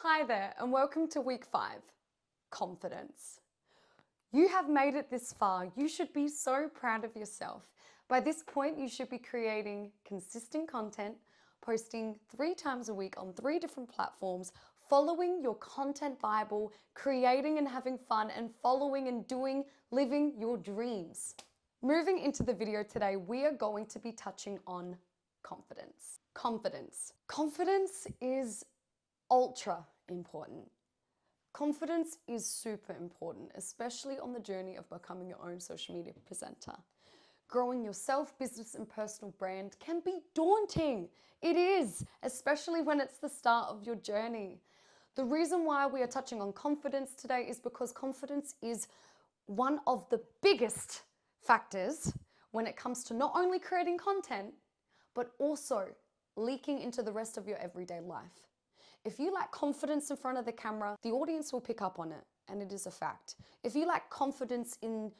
Hi there, and welcome to week 5, confidence. You have made it this far. You should be so proud of yourself. By this point, you should be creating consistent content, posting 3 times a week on 3 different platforms, following your content Bible, creating and having fun, and following and doing, living your dreams. Moving into the video today, we are going to be touching on confidence. Confidence is ultra important. Confidence is super important, especially on the journey of becoming your own social media presenter. Growing your self, business, and personal brand can be daunting. It is, especially when it's the start of your journey. The reason why we are touching on confidence today is because confidence is one of the biggest factors when it comes to not only creating content, but also leaking into the rest of your everyday life. If you lack confidence in front of the camera, the audience will pick up on it, and it is a fact. If you lack confidence in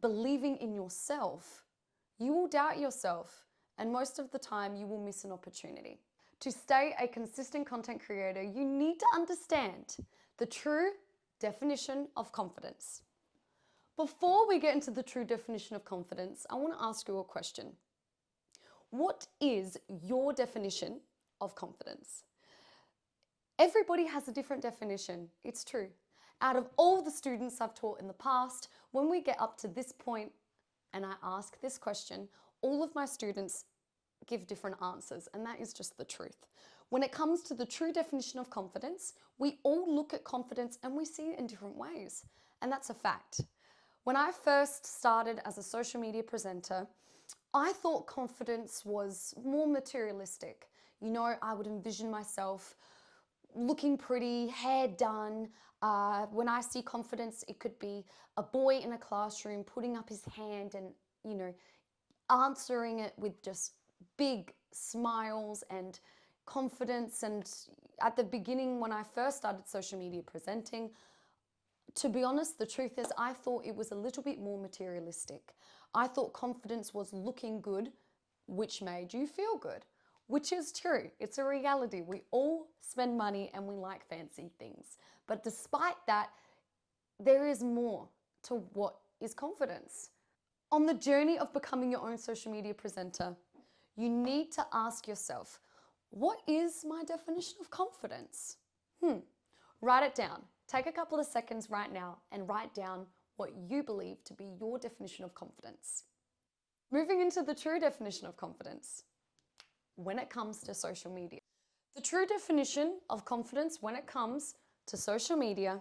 believing in yourself, you will doubt yourself, and most of the time you will miss an opportunity. To stay a consistent content creator, you need to understand the true definition of confidence. Before we get into the true definition of confidence, I want to ask you a question. What is your definition of confidence? Everybody has a different definition, it's true. Out of all the students I've taught in the past, when we get up to this point and I ask this question, all of my students give different answers, and that is just the truth. When it comes to the true definition of confidence, we all look at confidence and we see it in different ways, and that's a fact. When I first started as a social media presenter, I thought confidence was more materialistic. You know, I would envision myself looking pretty, hair done. When I see confidence, it could be a boy in a classroom putting up his hand and, answering it with just big smiles and confidence. And at the beginning, when I first started social media presenting, to be honest, the truth is I thought it was a little bit more materialistic. I thought confidence was looking good, which made you feel good. Which is true, it's a reality. We all spend money and we like fancy things. But despite that, there is more to what is confidence. On the journey of becoming your own social media presenter, you need to ask yourself, what is my definition of confidence? Write it down. Take a couple of seconds right now and write down what you believe to be your definition of confidence. Moving into the true definition of confidence. When it comes to social media. The true definition of confidence when it comes to social media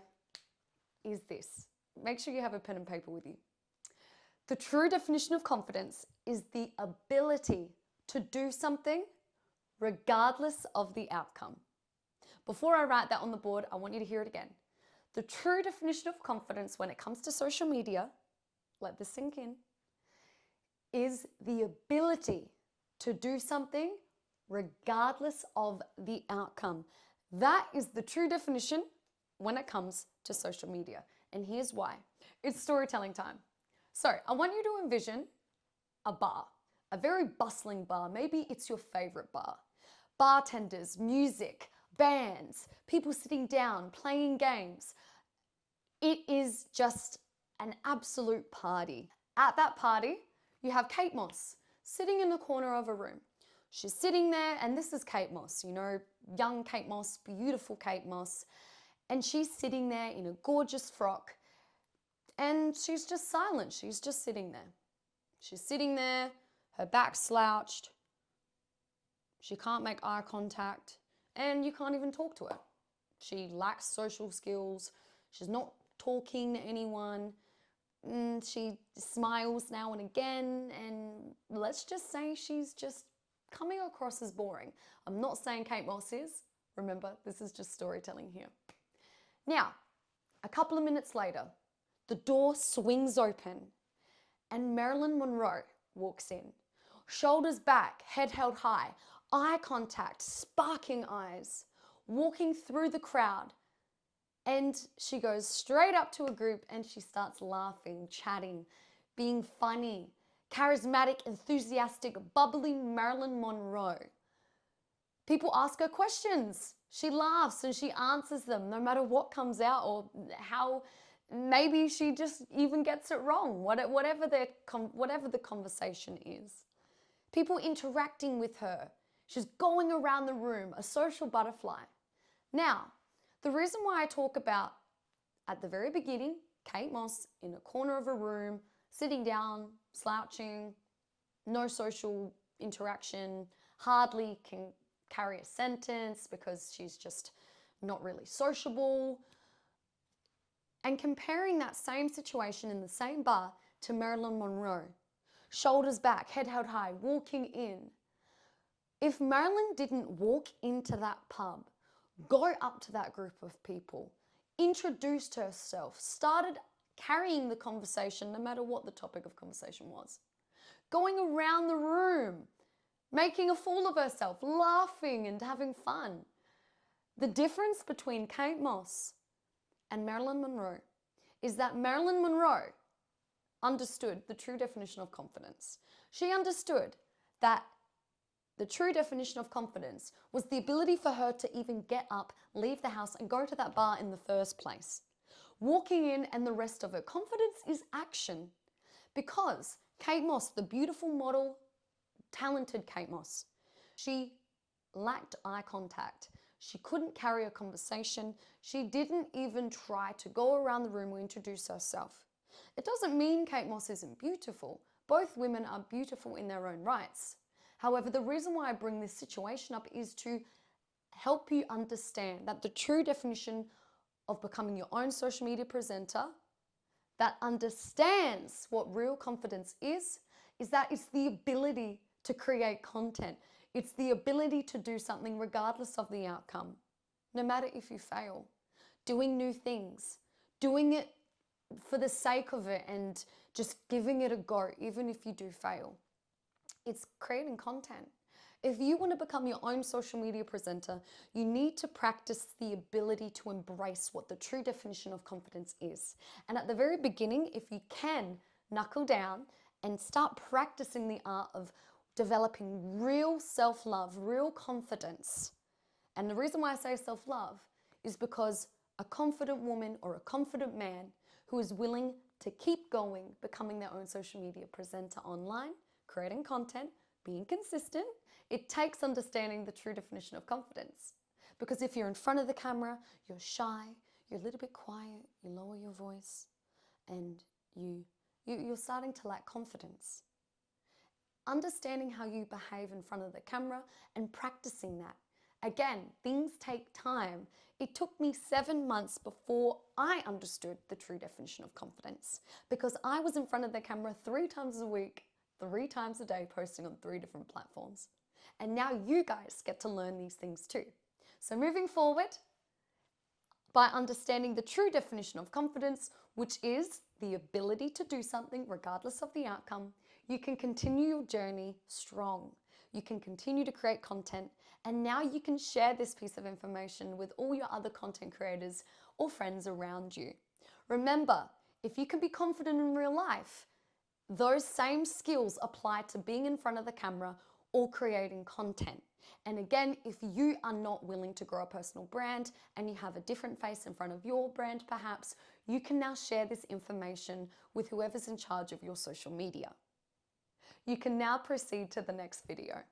is this. Make sure you have a pen and paper with you. The true definition of confidence is the ability to do something regardless of the outcome. Before I write that on the board, I want you to hear it again. The true definition of confidence when it comes to social media, let this sink in, is the ability to do something regardless of the outcome. That is the true definition when it comes to social media. And here's why. It's storytelling time. So I want you to envision a bar, a very bustling bar. Maybe it's your favorite bar. Bartenders, music, bands, people sitting down, playing games. It is just an absolute party. At that party, you have Kate Moss sitting in the corner of a room. She's sitting there, and this is Kate Moss, young Kate Moss, beautiful Kate Moss. And she's sitting there in a gorgeous frock, and she's just silent. She's just sitting there. She's sitting there, her back slouched. She can't make eye contact, and you can't even talk to her. She lacks social skills. She's not talking to anyone. She smiles now and again, and let's just say she's just coming across as boring. I'm not saying Kate Moss is. Remember, this is just storytelling here. Now, a couple of minutes later, the door swings open and Marilyn Monroe walks in. Shoulders back, head held high, eye contact, sparking eyes, walking through the crowd. And she goes straight up to a group and she starts laughing, chatting, being funny, charismatic, enthusiastic, bubbly Marilyn Monroe. People ask her questions. She laughs and she answers them no matter what comes out, or how maybe she just even gets it wrong, whatever the conversation is. People interacting with her. She's going around the room, a social butterfly. Now, the reason why I talk about at the very beginning, Kate Moss in a corner of a room, sitting down, slouching, no social interaction, hardly can carry a sentence because she's just not really sociable. And comparing that same situation in the same bar to Marilyn Monroe, shoulders back, head held high, walking in. If Marilyn didn't walk into that pub, go up to that group of people, introduced herself, started carrying the conversation no matter what the topic of conversation was, going around the room, making a fool of herself, laughing and having fun. The difference between Kate Moss and Marilyn Monroe is that Marilyn Monroe understood the true definition of confidence. She understood that the true definition of confidence was the ability for her to even get up, leave the house, and go to that bar in the first place. Walking in and the rest of it. Confidence is action. Because Kate Moss, the beautiful model, talented Kate Moss, she lacked eye contact. She couldn't carry a conversation. She didn't even try to go around the room or introduce herself. It doesn't mean Kate Moss isn't beautiful. Both women are beautiful in their own rights. However, the reason why I bring this situation up is to help you understand that the true definition of becoming your own social media presenter that understands what real confidence is that it's the ability to create content. It's the ability to do something regardless of the outcome, no matter if you fail. Doing new things, doing it for the sake of it and just giving it a go, even if you do fail. It's creating content. If you want to become your own social media presenter, you need to practice the ability to embrace what the true definition of confidence is. And at the very beginning, if you can knuckle down and start practicing the art of developing real self-love, real confidence. And the reason why I say self-love is because a confident woman or a confident man who is willing to keep going, becoming their own social media presenter online, creating content, being consistent, it takes understanding the true definition of confidence. Because if you're in front of the camera, you're shy, you're a little bit quiet, you lower your voice, and you're starting to lack confidence. Understanding how you behave in front of the camera and practicing that. Again, things take time. It took me 7 months before I understood the true definition of confidence, because I was in front of the camera 3 times a week, 3 times a day, posting on 3 different platforms. And now you guys get to learn these things too. So moving forward, by understanding the true definition of confidence, which is the ability to do something regardless of the outcome, you can continue your journey strong. You can continue to create content, and now you can share this piece of information with all your other content creators or friends around you. Remember, if you can be confident in real life, those same skills apply to being in front of the camera or creating content. And again, if you are not willing to grow a personal brand and you have a different face in front of your brand perhaps, you can now share this information with whoever's in charge of your social media. You can now proceed to the next video.